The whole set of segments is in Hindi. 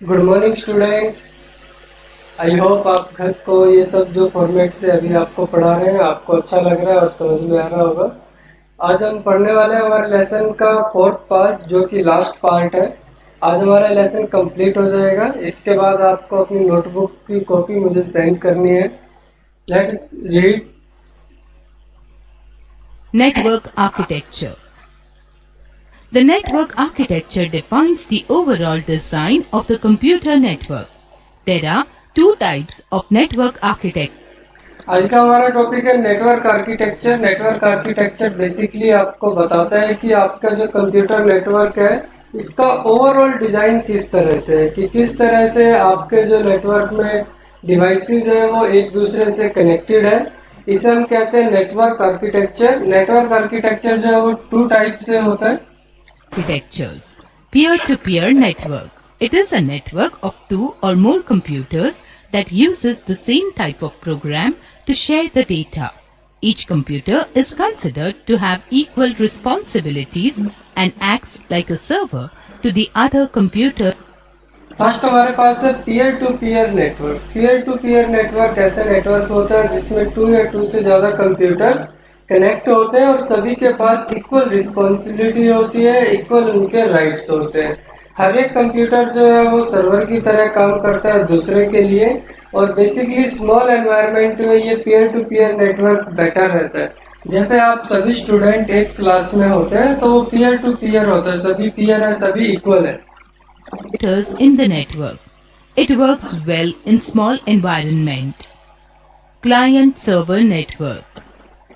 Good morning students. I hope आप घर को ये सब जो फॉर्मेट से अभी आपको पढ़ा रहे हैं आपको अच्छा लग रहा है और समझ में आ रहा होगा। आज हम पढ़ने वाले हैं हमारे लेसन का फोर्थ पार्ट जो कि लास्ट पार्ट है। आज हमारा लेसन कंप्लीट हो जाएगा। इसके बाद आपको अपनी नोटबुक की कॉपी मुझे सेंड करनी है। Let's read. Network architecture. The network architecture defines the overall design of the computer network. There are two types of network architecture. आज का हमारा टॉपिक है network architecture. Network architecture basically आपको बताता है कि आपका जो कंप्यूटर नेटवर्क है इसका ओवरऑल डिजाइन किस तरह से है, कि किस तरह से आपके जो नेटवर्क में डिवाइसेस है वो एक दूसरे से कनेक्टेड है। इसे हम कहते हैं नेटवर्क आर्किटेक्चर। नेटवर्क आर्किटेक्चर जो है वो टू टाइप से होता है। Architectures. Peer-to-peer network. It is a network of two or more computers that uses the same type of program to share the data. Each computer is considered to have equal responsibilities and acts like a server to the other computer. First हमारे पास है peer to peer network. Peer to peer network ऐसा नेटवर्क होता है जिसमें टू या टू से ज्यादा कंप्यूटर्स कनेक्ट होते हैं और सभी के पास इक्वल रिस्पॉन्सिबिलिटी होती है, इक्वल उनके राइट्स होते हैं। हर एक कंप्यूटर जो है वो सर्वर की तरह काम करता है दूसरे के लिए, और बेसिकली स्मॉल एनवायरनमेंट में ये peer to peer network better रहता है। जैसे आप सभी स्टूडेंट एक क्लास में होते हैं तो वो पीयर टू पीयर होता है, सभी पीयर है, सभी इक्वल है। Computers in the network. It works well in small environment. Client-server network.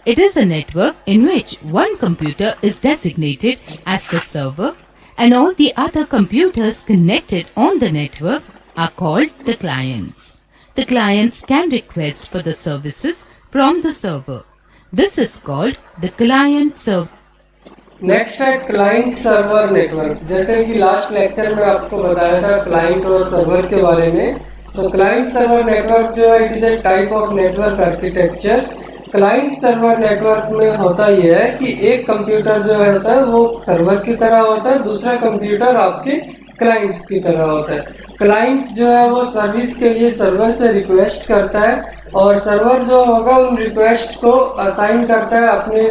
It is a network in which one computer is designated as the server and all the other computers connected on the network are called the clients. The clients can request for the services from the server. This is called the client server. Next है क्लाइंट सर्वर नेटवर्क। जैसे कि लास्ट लेक्चर में आपको बताया था क्लाइंट और सर्वर के बारे में। सो क्लाइंट सर्वर नेटवर्क जो है it is a type of network architecture. Client server network में होता यह है कि एक कंप्यूटर जो होता है वो सर्वर की तरह होता है, दूसरा कंप्यूटर आपके क्लाइंट्स की तरह होता है। क्लाइंट जो है वो सर्विस के लिए सर्वर से रिक्वेस्ट करता है और सर्वर जो होगा उन रिक्वेस्ट को असाइन करता है अपने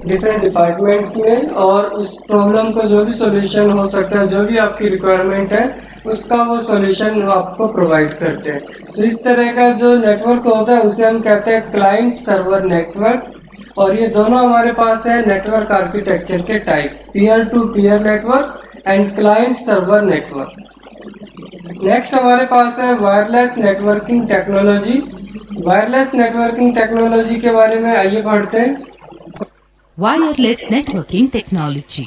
डिफरेंट डिपार्टमेंट्स में, और उस प्रॉब्लम को जो भी सॉल्यूशन हो सकता है, जो भी आपकी रिक्वायरमेंट है उसका वो सॉल्यूशन आपको प्रोवाइड करते हैं। तो इस तरह का जो नेटवर्क होता है उसे हम कहते हैं क्लाइंट सर्वर नेटवर्क। और ये दोनों हमारे पास है नेटवर्क आर्किटेक्चर के type, peer to peer network and client server network. Next हमारे पास है wireless networking technology. Wireless networking technology के बारे में आइए पढ़ते हैं। Wireless networking technology.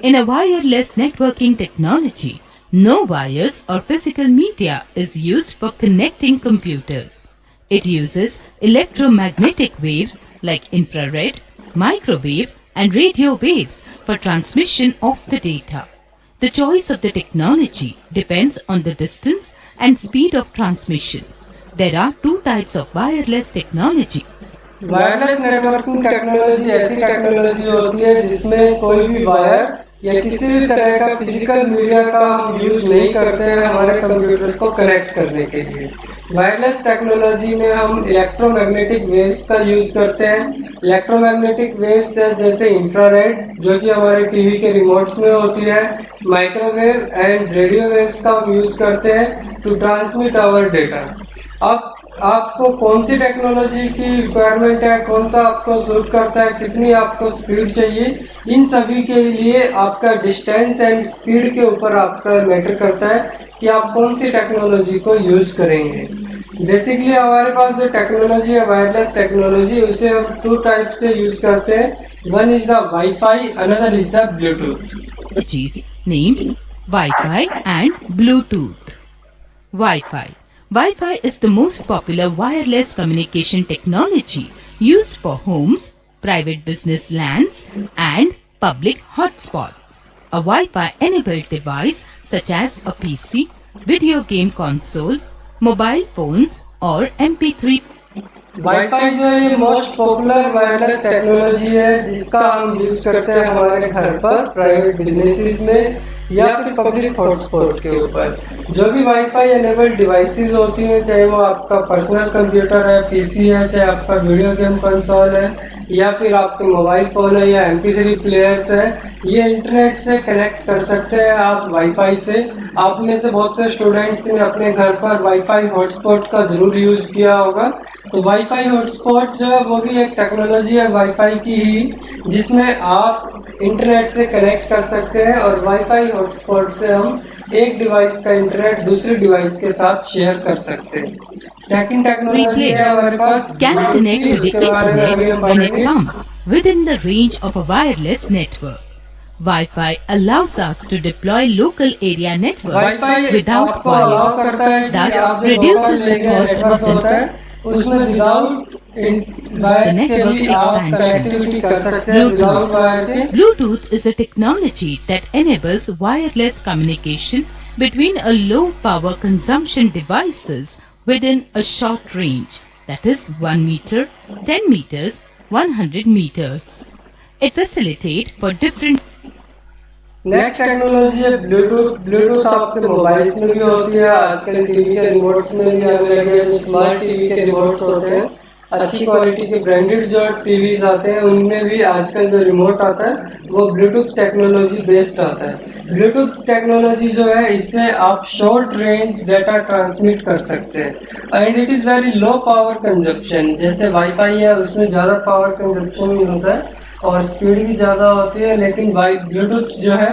In a wireless networking technology, no wires or physical media is used for connecting computers. It uses electromagnetic waves like infrared, microwave and radio waves for transmission of the data. The choice of the technology depends on the distance and speed of transmission. There are two types of wireless technology. Wireless networking technology ऐसी टेक्नोलॉजी होती है जिसमें कोई भी वायर या किसी भी तरह का फिजिकल मीडिया का हम यूज नहीं करते हैं हमारे कंप्यूटर्स को कनेक्ट करने के लिए। वायरलेस टेक्नोलॉजी में हम इलेक्ट्रोमैग्नेटिक वेव्स का यूज करते हैं। इलेक्ट्रोमैग्नेटिक वेव्स जैसे इंफ्रारेड जो कि हमारे टीवी के रिमोट्स में होती है, माइक्रोवेव एंड रेडियो वेव्स का हम यूज करते हैं टू ट्रांसमिट आवर डेटा। अब आपको कौन सी टेक्नोलॉजी की रिक्वायरमेंट है, कौन सा आपको सूट करता है, कितनी आपको स्पीड चाहिए, इन सभी के लिए आपका डिस्टेंस एंड स्पीड के ऊपर आपका मैटर करता है कि आप कौन सी टेक्नोलॉजी को यूज करेंगे। बेसिकली हमारे पास जो टेक्नोलॉजी है वायरलेस टेक्नोलॉजी उसे हम टू टाइप से यूज करते हैं। One is the wifi, another is the Bluetooth. Named Wi-Fi and Bluetooth. Wi-Fi. Wi-Fi is the most popular wireless communication technology used for homes, private business LANs, and public hotspots. A Wi-Fi enabled device such as a PC, video game console, mobile phones, or MP3. Wifi जो है ये मोस्ट पॉपुलर वायरलेस टेक्नोलॉजी है जिसका हम यूज करते हैं हमारे घर पर, प्राइवेट बिजनेसेस में, या फिर पब्लिक हॉटस्पॉट के ऊपर। जो भी वाईफाई एनेबल्ड डिवाइसेस होती हैं, चाहे वो आपका पर्सनल कंप्यूटर है, पीसी है, चाहे आपका वीडियो गेम कंसोल है, या फिर आपके मोबाइल फोन है या MP3 प्लेयर्स है, ये इंटरनेट से कनेक्ट कर सकते हैं आप वाईफाई से। आप में से बहुत से स्टूडेंट्स ने अपने घर पर वाईफाई हॉटस्पॉट का जरूर यूज किया होगा। तो वाईफाई हॉटस्पॉट जो है वो भी एक टेक्नोलॉजी है वाईफाई की ही, जिसमें आप इंटरनेट से कनेक्ट कर सकते हैं और वाईफाई हॉटस्पॉट से हम एक डिवाइस का इंटरनेट दूसरे डिवाइस के साथ शेयर कर सकते हैं। सेकंड टेक्नोलॉजी है हमारे पास Can connect to the उसके बारे में अभी internet हम when it पढ़ेंगे। comes within the range of a wireless network. Wi-Fi allows us to deploy local area networks wifi without आपको अलाउ wires. करता है कि Thus, आप जो reduces local the area cost network of होता है उसमें विदाउट वायर के भी आप expansion. कनेक्टिविटी कर सकते हैं विदाउट वायर के। Bluetooth is a technology that enables wireless communication between a low power consumption devices within a short range, that is 1 meter, 10 meters, 100 meters. It facilitates for different next technology है ब्लूटूथ। ब्लूटूथ आपके मोबाइल्स में भी होती है, आजकल टीवी के रिमोट्स में भी आने लगे हैं। जो स्मार्ट टीवी के रिमोट्स होते हैं, अच्छी क्वालिटी के ब्रांडेड जो टीवीज आते हैं, उनमें भी आजकल जो रिमोट आता है वो ब्लूटूथ टेक्नोलॉजी बेस्ड आता है। ब्लूटूथ टेक्नोलॉजी जो है, इससे आप शॉर्ट रेंज डाटा ट्रांसमिट कर सकते हैं and it is very low power consumption. जैसे वाईफाई है उसमें ज़्यादा पावर कंजप्शन नहीं होता है और स्पीड भी ज़्यादा होती है, लेकिन ब्लूटूथ जो है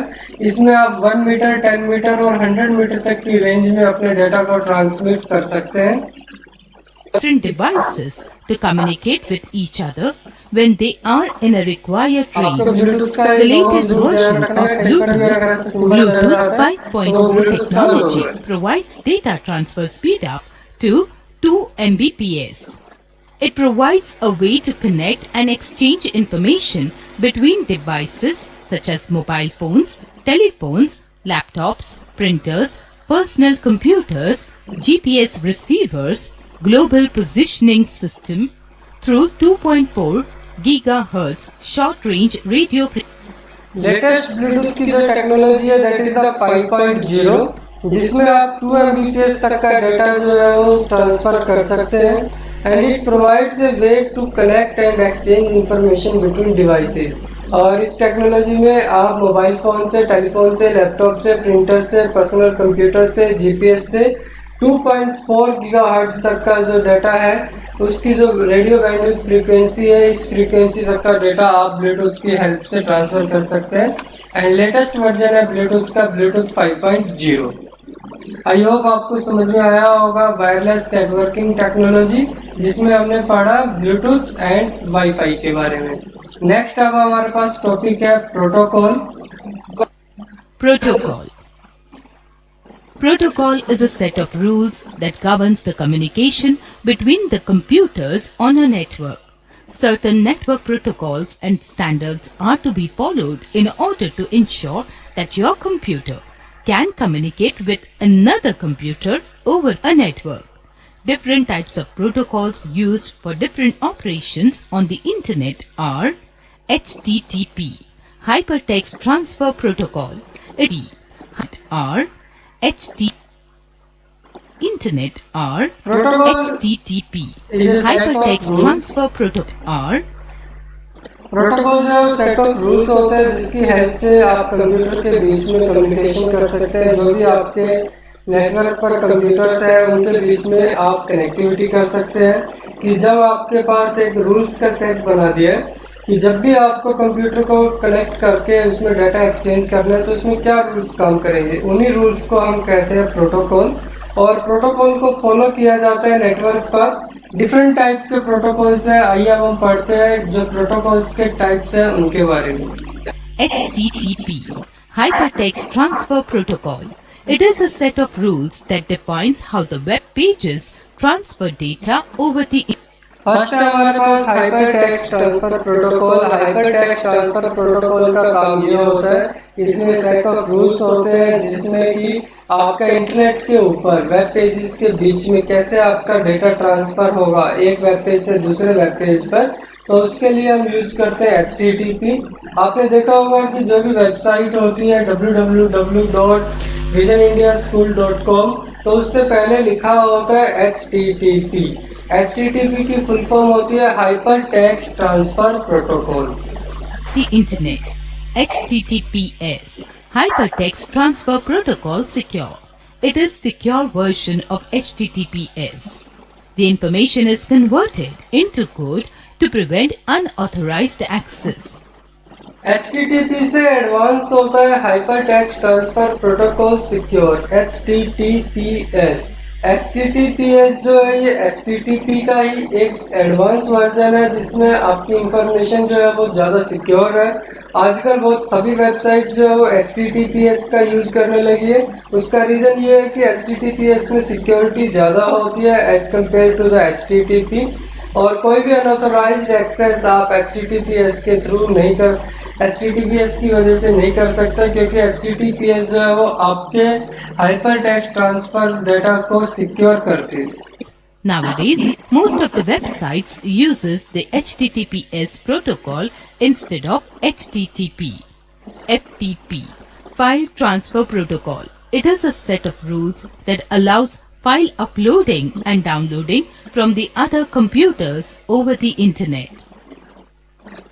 इसमें आप 1 मीटर, 10 मीटर और 100 मीटर तक की रेंज में अपने डाटा को ट्रांसमिट कर सकते हैं। different devices to communicate with each other when they are in a required range. The latest version of Bluetooth 5.0 technology provides data transfer speed up to 2 Mbps. It provides a way to connect and exchange information between devices such as mobile phones, telephones, laptops, printers, personal computers, GPS receivers, global positioning system through 2.4 gigahertz short range radio frequency. Latest Bluetooth की जो टेक्नोलॉजी है दैट इज द 5.0, जिसमें आप 2 Mbps तक का डाटा जो है वो ट्रांसफर कर सकते हैं and it provides a way to connect and exchange information between devices. और इस टेक्नोलॉजी में आप मोबाइल फोन से, टेलीफोन से, लैपटॉप से, प्रिंटर से, पर्सनल कंप्यूटर से, GPS से 2.4 गीगाहर्ट्ज तक का जो डाटा है उसकी जो रेडियो बैंडविड्थ फ्रीक्वेंसी है, इस फ्रीक्वेंसी तक का डाटा आप ब्लूटूथ की हेल्प से ट्रांसफर कर सकते हैं। एंड लेटेस्ट वर्जन है ब्लूटूथ का ब्लूटूथ 5.0। आई होप आपको समझ में आया होगा वायरलेस नेटवर्किंग टेक्नोलॉजी, जिसमें हमने पढ़ा ब्लूटूथ एंड वाईफाई के बारे में। नेक्स्ट अब हमारे पास टॉपिक है protocol. Protocol. Protocol is a set of rules that governs the communication between the computers on a network. Certain network protocols and standards are to be followed in order to ensure that your computer can communicate with another computer over a network. Different types of protocols used for different operations on the internet are HTTP, Hypertext Transfer Protocol, Internet are Protocol HTTP, is a set of Hypertext rules. Transfer Protocol are protocol जो सेट ऑफ रूल्स होते हैं जिसकी हेल्प से आप कंप्यूटर के बीच में कम्युनिकेशन कर सकते हैं। जो भी आपके नेटवर्क पर कंप्यूटर्स है उनके बीच में आप कनेक्टिविटी कर सकते हैं। कि जब आपके पास एक रूल्स का सेट बना दिया है कि जब भी आपको कंप्यूटर को कनेक्ट करके उसमें डाटा एक्सचेंज करना है तो उसमें क्या रूल्स काम करेंगे, उन्हीं रूल्स को हम कहते हैं प्रोटोकॉल। और प्रोटोकॉल को फॉलो किया जाता है नेटवर्क पर। डिफरेंट टाइप के प्रोटोकॉल्स हैं, आइए अब हम पढ़ते हैं जो प्रोटोकॉल्स के टाइप्स हैं उनके बारे में। HTTP, Hypertext Transfer Protocol. It is a set of rules that defines how the web pages transfer data over the internet. First है हमारे पास hyper text transfer protocol. Hyper text transfer protocol का काम ये होता है, इसमें सेट ऑफ रूल्स होते हैं जिसमें कि आपका इंटरनेट के ऊपर वेब पेजेस के बीच में कैसे आपका डेटा ट्रांसफर होगा एक वेब पेज से दूसरे वेब पेज पर। तो उसके लिए हम यूज करते हैं HTTP। आपने देखा होगा कि जो भी वेबसाइट होती है www.visionindiaschool.com, तो उससे पहले लिखा होता है HTTP। HTTP की फुल फॉर्म होती है hyper text transfer protocol. The Internet, HTTPS, Hypertext Transfer Protocol Secure. It is secure version of HTTPS. The information is converted into code to prevent unauthorized access. HTTP से एडवांस होता है hyper text transfer protocol secure, HTTPS। HTTPS जो है ये HTTP का ही एक एडवांस वर्जन है जिसमें आपकी इंफॉर्मेशन जो है वो ज़्यादा सिक्योर है। आजकल बहुत सभी वेबसाइट जो है वो HTTPS का यूज करने लगी है। उसका रीज़न ये है कि HTTPS में सिक्योरिटी ज़्यादा होती है as compare to the HTTP, और कोई भी अनऑथोराइज्ड एक्सेस आप HTTPS के थ्रू नहीं कर HTTPS की वजह से नहीं कर सकते, क्योंकि HTTPS जो है वो आपके हाइपर टेक्स्ट ट्रांसफर डेटा को सिक्योर करती है। Nowadays, most of the websites uses the HTTPS protocol instead of HTTP. FTP, File Transfer Protocol. It is a set of rules that allows file uploading and downloading from the other computers over the internet.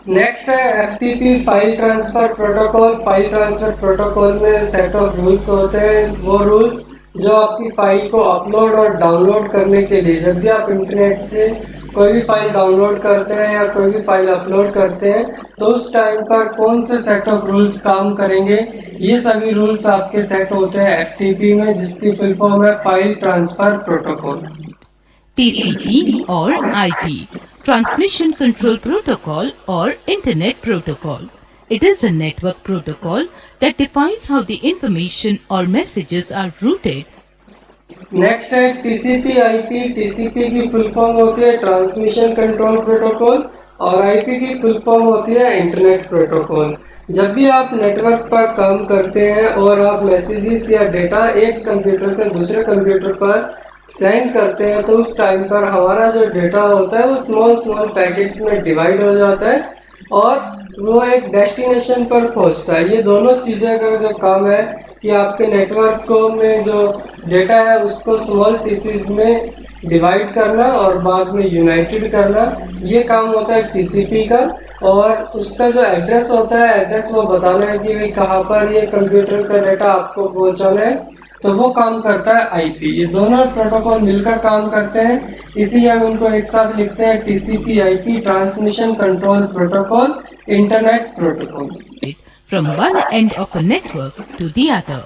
Next है FTP, file transfer protocol. File transfer protocol में सेट ऑफ रूल्स होते हैं, वो रूल्स जो आपकी फाइल को अपलोड और डाउनलोड करने के लिए, जब भी आप इंटरनेट से कोई भी फाइल डाउनलोड करते हैं या कोई भी फाइल अपलोड करते हैं तो उस टाइम पर कौन से सेट ऑफ रूल्स काम करेंगे, ये सभी रूल्स आपके सेट होते हैं FTP में, जिसकी फुल फॉर्म है file transfer protocol. TCP or IP, Transmission Control Protocol or Internet Protocol. It is a network protocol that defines how the information or messages are routed. Next है TCP IP। TCP की फुल फॉर्म होती है ट्रांसमिशन कंट्रोल प्रोटोकॉल और IP की फुल फॉर्म होती है इंटरनेट प्रोटोकॉल। जब भी आप नेटवर्क पर काम करते हैं और आप मैसेजेस या डेटा एक कंप्यूटर से दूसरे कंप्यूटर पर सेंड करते हैं तो उस टाइम पर हमारा जो डेटा होता है वो स्मॉल पैकेट्स में डिवाइड हो जाता है और वो एक डेस्टिनेशन पर पहुंचता है। ये दोनों चीज़ें का जो काम है कि आपके नेटवर्क को में जो डेटा है उसको स्मॉल पीसेस में डिवाइड करना और बाद में यूनाइटेड करना, ये काम होता है TCP का। और उसका जो एड्रेस होता है, एड्रेस वो बताना है कि भाई कहाँ पर ये कंप्यूटर का डेटा आपको पहुँचाना है, तो वो काम करता है IP। ये दोनों प्रोटोकॉल मिलकर काम करते हैं, इसीलिए हम इनको एक साथ लिखते हैं TCP IP, transmission control protocol, internet protocol. From one end of a network to the other.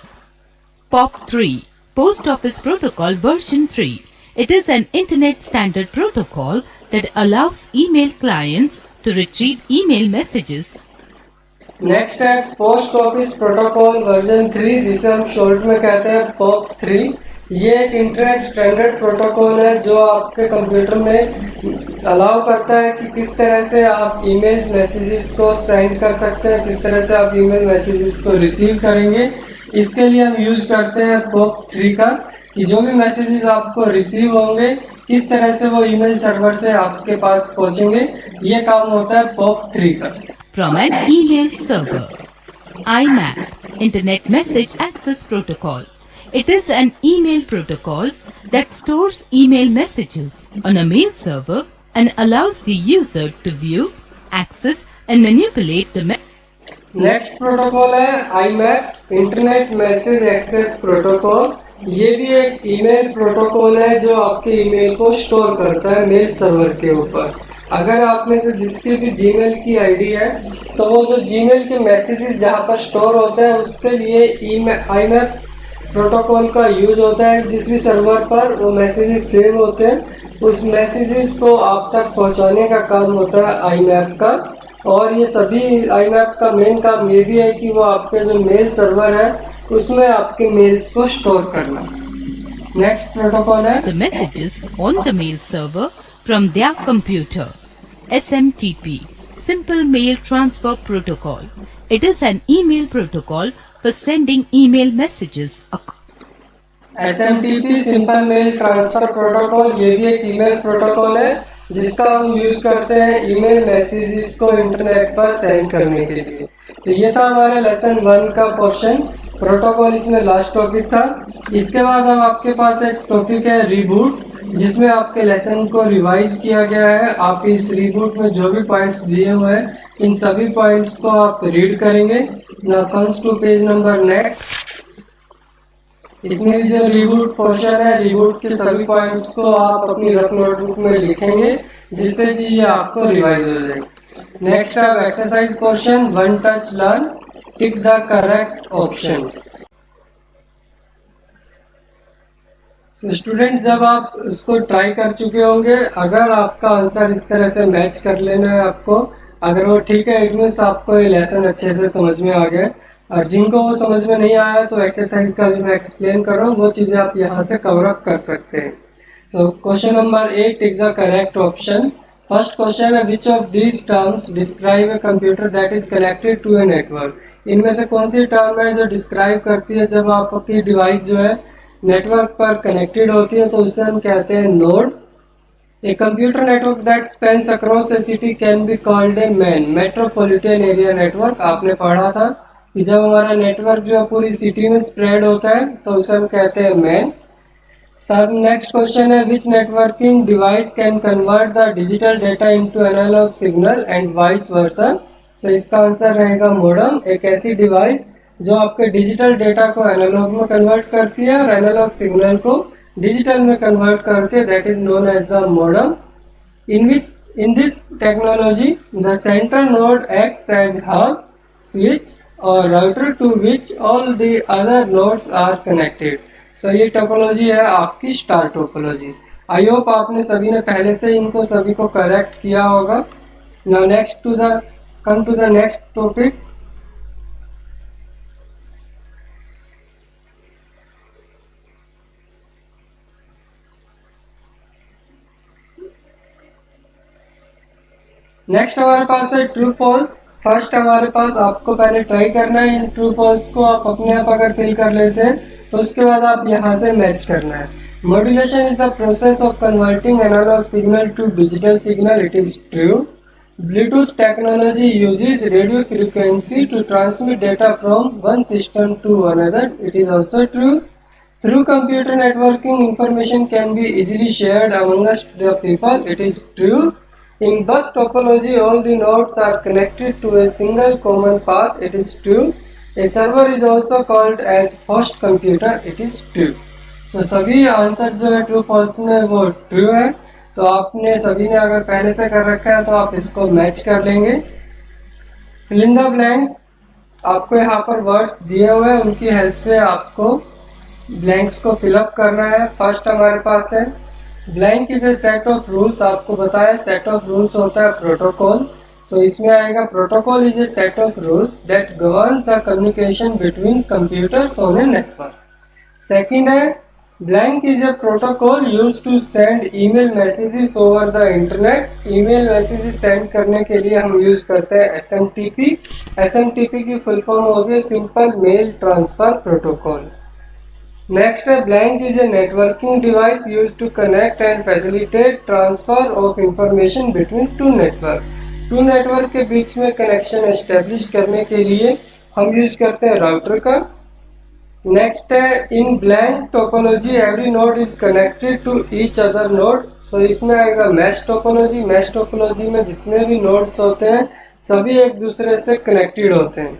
POP3, Post Office Protocol version 3. It is an internet standard protocol that allows email clients to retrieve email messages. Next है पोस्ट ऑफिस प्रोटोकॉल वर्जन 3, जिसे हम शॉर्ट में कहते हैं POP3। ये एक इंटरनेट स्टैंडर्ड प्रोटोकॉल है जो आपके कंप्यूटर में अलाउ करता है कि किस तरह से आप ईमेल मैसेजेस को सेंड कर सकते हैं, किस तरह से आप ईमेल मैसेजेस को रिसीव करेंगे। इसके लिए हम यूज करते हैं POP3 का, कि जो भी मैसेजेस आपको रिसीव होंगे किस तरह से वो ईमेल सर्वर से आपके पास पहुंचेंगे, ये काम होता है POP3 का। From an email server. IMAP, Internet Message Access Protocol. It is an email protocol that stores email messages on a mail server and allows the user to view, access and manipulate the next protocol है IMAP, internet message access protocol. ये भी एक ईमेल प्रोटोकॉल है जो आपके ईमेल को स्टोर करता है मेल सर्वर के ऊपर। अगर आप में से जिसकी भी जीमेल की आईडी है तो वो जो जीमेल के मैसेजेस जहाँ पर स्टोर होते हैं उसके लिए IMAP प्रोटोकॉल का यूज होता है। जिस भी सर्वर पर वो मैसेजेस सेव होते हैं उस मैसेजेस को आप तक पहुँचाने का काम होता है IMAP का। और ये सभी IMAP का मेन काम ये भी है कि वो आपके जो मेल सर्वर है उसमें आपके मेल्स को स्टोर करना। नेक्स्ट प्रोटोकॉल है the messages on the mail server from their computer. SMTP, Simple Mail Transfer Protocol. It is an email protocol for sending email messages. SMTP simple mail transfer protocol, ये भी एक ईमेल प्रोटोकॉल है जिसका हम यूज करते हैं ईमेल मैसेजेस को इंटरनेट पर सेंड करने के लिए। तो ये था हमारा लेसन 1 का पोर्शन, प्रोटोकॉल इसमें लास्ट टॉपिक था। इसके बाद अब आपके पास एक टॉपिक है रीबूट, जिसमें आपके लेसन को रिवाइज किया गया है। आप इस रीबूट में जो भी पॉइंट्स दिए हुए हैं इन सभी पॉइंट्स को आप रीड करेंगे। Now comes to page number next. इसमें जो रिबूट पोर्शन है, रिबूट के सभी पॉइंट्स को आप अपनी रफ नोटबुक में लिखेंगे जिससे कि ये आपको रिवाइज हो जाए। नेक्स्ट अब exercise portion, one touch learn, tick the correct option. तो स्टूडेंट जब आप उसको ट्राई कर चुके होंगे, अगर आपका आंसर इस तरह से मैच कर लेना है आपको, अगर वो ठीक है इट मीन्स आपको ये लेसन अच्छे से समझ में आ गया। और जिनको वो समझ में नहीं आया तो एक्सरसाइज का भी मैं एक्सप्लेन कर रहा हूँ, वो चीज़ें आप यहाँ से कवर अप कर सकते हैं। So question number 8, tick the correct option. First question है, which of these terms describe a computer that is connected to a network. इनमें से कौन सी टर्म है जो डिस्क्राइब करती है जब आपकी डिवाइस जो है नेटवर्क पर कनेक्टेड होती है, तो उसे हम कहते हैं node. A computer network that spans across A city can be called a man. Metropolitan area network आपने पढ़ा था कि जब हमारा नेटवर्क जो है पूरी सिटी में स्प्रेड होता है तो उसे हम कहते हैं मैन। सर नेक्स्ट क्वेश्चन है, which networking device can convert the digital data into analog signal and vice versa. So इसका आंसर रहेगा मॉडेम, एक ऐसी डिवाइस जो आपके डिजिटल डेटा को एनालॉग में कन्वर्ट करती है और एनालॉग सिग्नल को डिजिटल में कन्वर्ट करती है, that is known as the modem. In this technology the central node acts as hub, switch और router to which all the other nodes are connected. सो ये टोपोलॉजी है आपकी स्टार टोपोलॉजी। आई होप आपने सभी ने पहले से इनको सभी को करेक्ट किया होगा। Now next come to the next topic. Next हमारे पास है ट्रू फॉल्स। फर्स्ट हमारे पास आपको पहले ट्राई करना है, इन ट्रू फॉल्स को आप अपने आप अगर फिल कर लेते हैं तो उसके बाद आप यहाँ से मैच करना है। Modulation is the process of converting analog signal to digital signal, it is true. Bluetooth technology uses radio frequency to transmit data from one system to another, it is also true. Through computer networking information can be easily shared amongst the people, it is true. In bus topology, all the nodes are connected to a single common path, it is true. A server is also called as host computer, it is true. So सभी आंसर जो है ट्रू फॉल्स में वो ट्रू है। तो आपने सभी ने अगर पहले से कर रखा है तो आप इसको मैच कर लेंगे। फिल इन द ब्लैंक्स, आपको यहाँ पर वर्ड्स दिए हुए हैं, उनकी हेल्प से आपको ब्लैंक्स को फिलअप करना है। फर्स्ट हमारे पास है blank is a set of rules. आपको बताया सेट ऑफ रूल्स होता है प्रोटोकॉल। सो इसमें आएगा protocol is a set of rules that govern the communication between computers on a network. Second है blank is a protocol used to send email messages over the internet. Email messages send करने के लिए हम यूज करते हैं एसएमटीपी। एसएमटीपी की फुल फॉर्म हो गई simple mail transfer protocol. Next है blank is a networking device used to connect and facilitate transfer of information between two network। Two network के बीच में कनेक्शन एस्टेब्लिश करने के लिए हम यूज करते हैं राउटर का। नेक्स्ट है in blank topology every node is connected to each other node. So इसमें आएगा मैश टोपोलॉजी। मैश टोपोलॉजी में जितने भी नोड्स होते हैं सभी एक दूसरे से कनेक्टेड होते हैं।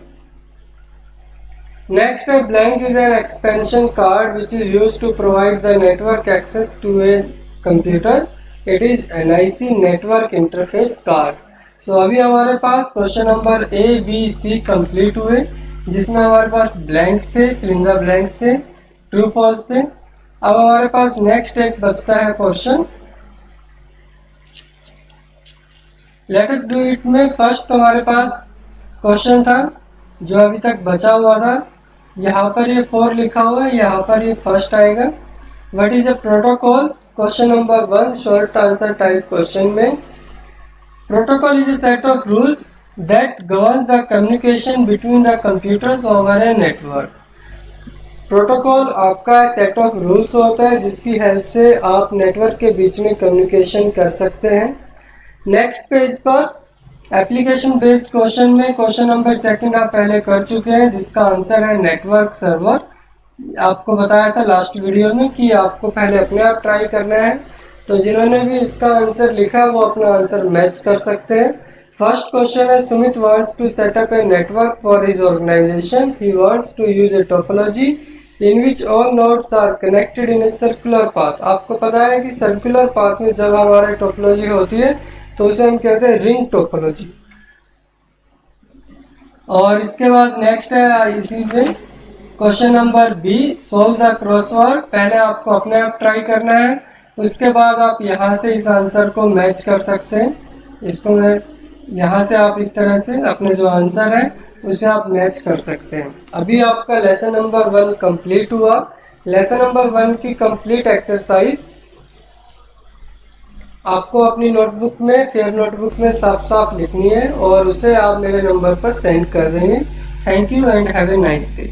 Next, a blank is an expansion card which is used to provide the network access to a computer. It is NIC network interface card. So अभी हमारे पास question number A, B, C complete हुए जिसमें हमारे पास ब्लैंक्स थे, फिल इन द ब्लैंक्स थे, ट्रू फॉल्स थे। अब हमारे पास नेक्स्ट एक बचता है question, let us do it में फर्स्ट हमारे पास क्वेश्चन था जो अभी तक बचा हुआ था। यहाँ पर ये 4 लिखा हुआ है, यहाँ पर ये फर्स्ट आएगा। What is a protocol question number 1 short answer type question में, protocol is a set of rules that govern the communication between the computers over a network. Protocol आपका सेट ऑफ रूल्स होता है जिसकी हेल्प से आप नेटवर्क के बीच में कम्युनिकेशन कर सकते हैं। नेक्स्ट पेज पर एप्लीकेशन बेस्ड क्वेश्चन में क्वेश्चन नंबर 2 आप पहले कर चुके हैं जिसका आंसर है नेटवर्क सर्वर। आपको बताया था लास्ट वीडियो में कि आपको पहले अपने आप ट्राई करना है, तो जिन्होंने भी इसका आंसर लिखा वो अपना आंसर मैच कर सकते हैं। फर्स्ट क्वेश्चन है, Sumit wants to set up a network for his organization. He wants to use a topology in which all nodes are connected in a circular path. आपको पता है कि सर्कुलर पाथ में जब हमारी टोपोलॉजी होती है तो उसे हम कहते हैं रिंग टोपोलॉजी। और इसके बाद नेक्स्ट है इसी में question number B, solve the crossword. पहले आपको अपने आप ट्राई करना है, उसके बाद आप यहाँ से इस आंसर को मैच कर सकते हैं। इसको मैं यहाँ से आप इस तरह से अपने जो आंसर है उसे आप मैच कर सकते हैं। अभी आपका लेसन नंबर 1 कंप्लीट हुआ। लेसन नंबर 1 की कंप्लीट एक्सरसाइज आपको अपनी नोटबुक में, फेयर नोटबुक में साफ साफ लिखनी है और उसे आप मेरे नंबर पर सेंड कर देंगे। Thank you and have a nice day.